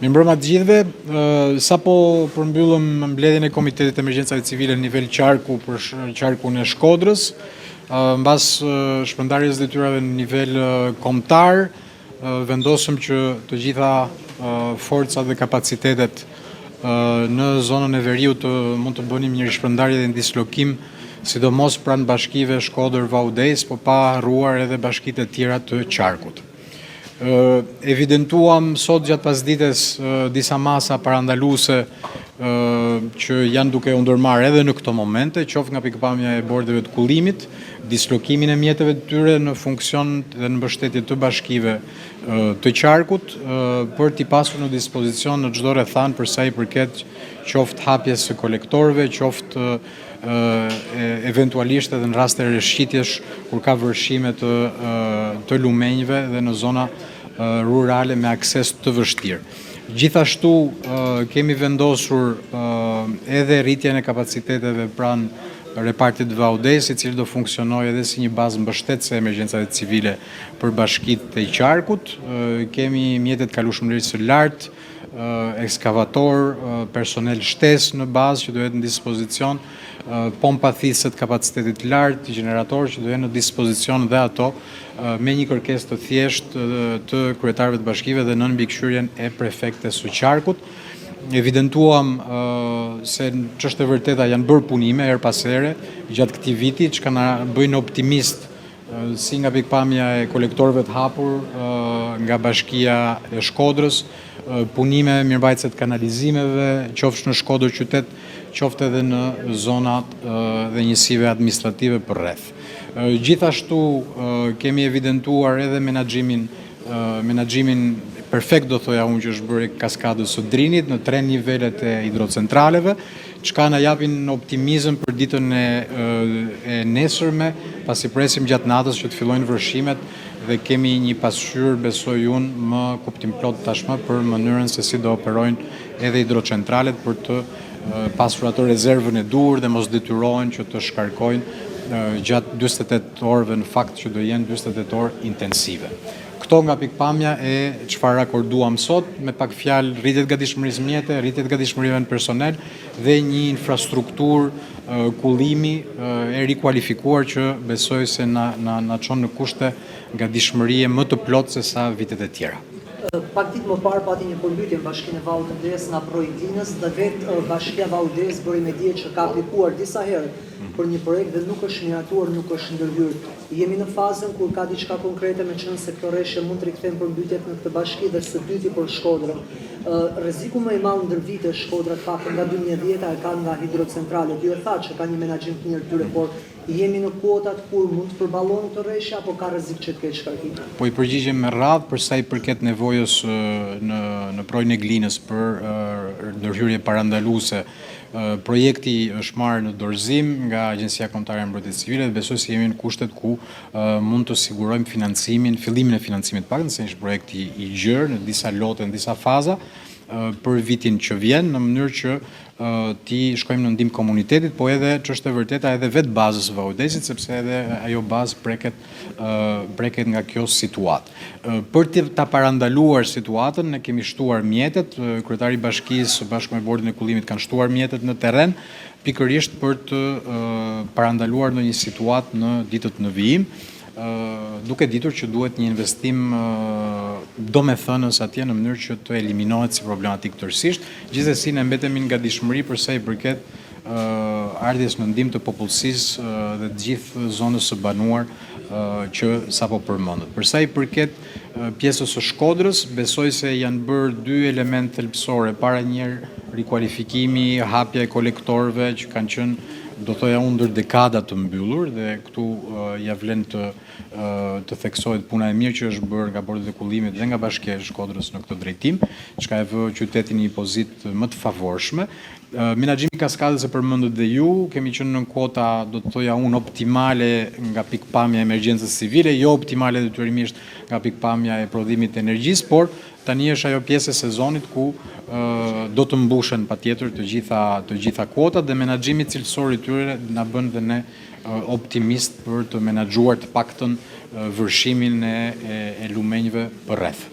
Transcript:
Mirëmbrëma të gjithëve, sapo përmbyllëm mbledhjen e Komitetit të Emergjencave Civile në nivel qarku për qarkun e Shkodrës, mbas shpërndarjes detyrave në nivel kombëtar, vendosëm që të gjitha forcat dhe kapacitetet në zonën e veriut mund të bënim një rishpërndarje dhe dislokim, sidomos pranë bashkive Shkodër Vaudez, po pa harruar edhe bashkitë e tjera të qarkut. Evidentuam sot gjatë pasdites disa masa parandaluese që janë duke u ndërmarrë edhe në këto momente, qoftë nga pikpamja e bordeve të kullimit, dislokimin e mjeteve të tyre në funksion dhe në mbështetje të bashkive të qarkut, për t'i pasur në dispozicion në çdo rrethan për sa i përket qoftë hapjes së kolektorëve, qoftë eventualisht edhe në raste rreshqitjesh kur ka vërshime të lumenjve dhe në zona rurale me akses të vështirë. Gjithashtu kemi vendosur edhe rritjen e kapaciteteve pranë repartit Vaudez, i cili do funksionojë edhe si një bazë mbështetëse emergjencave civile për bashkitë e qarkut. Kemi mjetet kalueshmërisë së lartë, ekskavator, personel shtesë në bazë që do jetë në dispozicion, pompa thisët kapacitetit lartë, generatorë që do jenë në dispozicion dhe ato me një kërkesë të thjeshtë të kryetarëve të bashkive dhe nën mbikëqyrjen e prefektes së qarkut. Evidentuam se në çështë e vërteta janë bërë punime her pas here gjatë këtij viti, që na bëjnë optimist si nga pikpamja e kolektorëve të hapur, nga bashkia e Shkodrës, punime mirëmbajtëse të kanalizimeve, qoftë në Shkodër qytet, qoftë edhe në zonat dhe njësive administrative për rreth. Gjithashtu kemi evidentuar edhe menaxhimin perfekt, do thoja unë, që është bërë kaskadës së Drinit në 3 nivelet e hidrocentraleve, çka na japin optimizëm për ditën e nesërme, pasi presim gjatë natës që të fillojnë vërshimet dhe kemi një pasqyrë, besoj unë, më kuptim plot tashmë për mënyrën se si do operojnë edhe hidrocentralet për të pasur ato rezervën e dur dhe mos detyrohen që të shkarkojnë gjatë 48 orëve, në fakt që do jenë 48 orë intensive. Këto nga pikpamja e çfarë akorduam sot, me pak fjalë rritjet gatishmërisë mjete, rritjet gatishmërive në personel dhe një infrastrukturë kullimi e rikualifikuar që besoj se na çon në kushte gatishmërie më të plotë se sa vitet e tjera. Pak ditë më parë pati një përmbytje në bashkinë e Vaudez nga Projtinës dhe vetë bashkia Vaudez bëri me dije që ka aplikuar disa herë për një projekt dhe nuk është miratuar, nuk është ndërhyrë. Jemi në fazën kur ka diçka konkrete, me qenë se kjo rreshje mund të rikthejmë përmbytjet në këtë bashki dhe së dyti për Shkodrën. Rreziku më i madh ndër vite Shkodra nga 2010 e ka nga hidrocentrale. Ju e tha që ka një menaxhim të mirë tyre, por jemi në kuotat kur mund të përballojnë këtë rreshje apo ka rrezik që të ketë shkarkim? Po i përgjigjem me radhë për sa i përket nevojës në projnë e Glinës për ndërhyrje parandaluese. Projekti është marrë në dorëzim nga Agjencia Kombëtare e Mbrojtjes Civile dhe besoj se jemi në kushtet ku mund të sigurojmë financimin, fillimin e financimit pak, nëse është projekti i gjerë në disa lote, në disa faza për vitin që vjen, në mënyrë që ti shkojmë në ndihmë komunitetit, po edhe ç'është e vërteta edhe vetë bazës së Vaudezit, sepse edhe ajo bazë preket nga kjo situatë. Për ta parandaluar situatën, ne kemi shtuar mjetet, kryetari i bashkisë bashkë me bordin e kullimit kanë shtuar mjetet në terren, pikërisht për të parandaluar ndonjë situatë në ditët në vijim, duke ditur që duhet një investim domethënës atje në mënyrë që të eliminohet si problematik tërësisht. Gjithsesi ne mbetemi në gatishmëri për sa i përket ardhjes në ndihmë të popullsisë dhe të gjithë zonës së banuar që sapo përmendët. Për sa i përket pjesës së Shkodrës, besoj se janë bërë dy elementë thelbësore. Para njëherë rikualifikimi, hapja e kolektorëve që kanë qenë, do thoja unë, ndër dekada të mbyllur, dhe këtu ja vlen të theksohet puna e mirë që është bërë nga Bordi i Rregullimit dhe nga Bashkia e Shkodrës në këtë drejtim, çka e vë qytetin në një pozitë më të favorshme. Menaxhimi i kaskadës e përmendët dhe ju, kemi qenë në kuota, do të thoja unë, optimale nga pikpamja e emergjencës civile, jo optimale detyrimisht nga pikpamja e prodhimit të energjisë, por tani është ajo pjesë e sezonit ku do të mbushen patjetër të gjitha kuotat, dhe menaxhimi cilësor i tyre na bën dhe ne optimist për të menaxhuar të paktën vërshimin e lumenjve për rreth.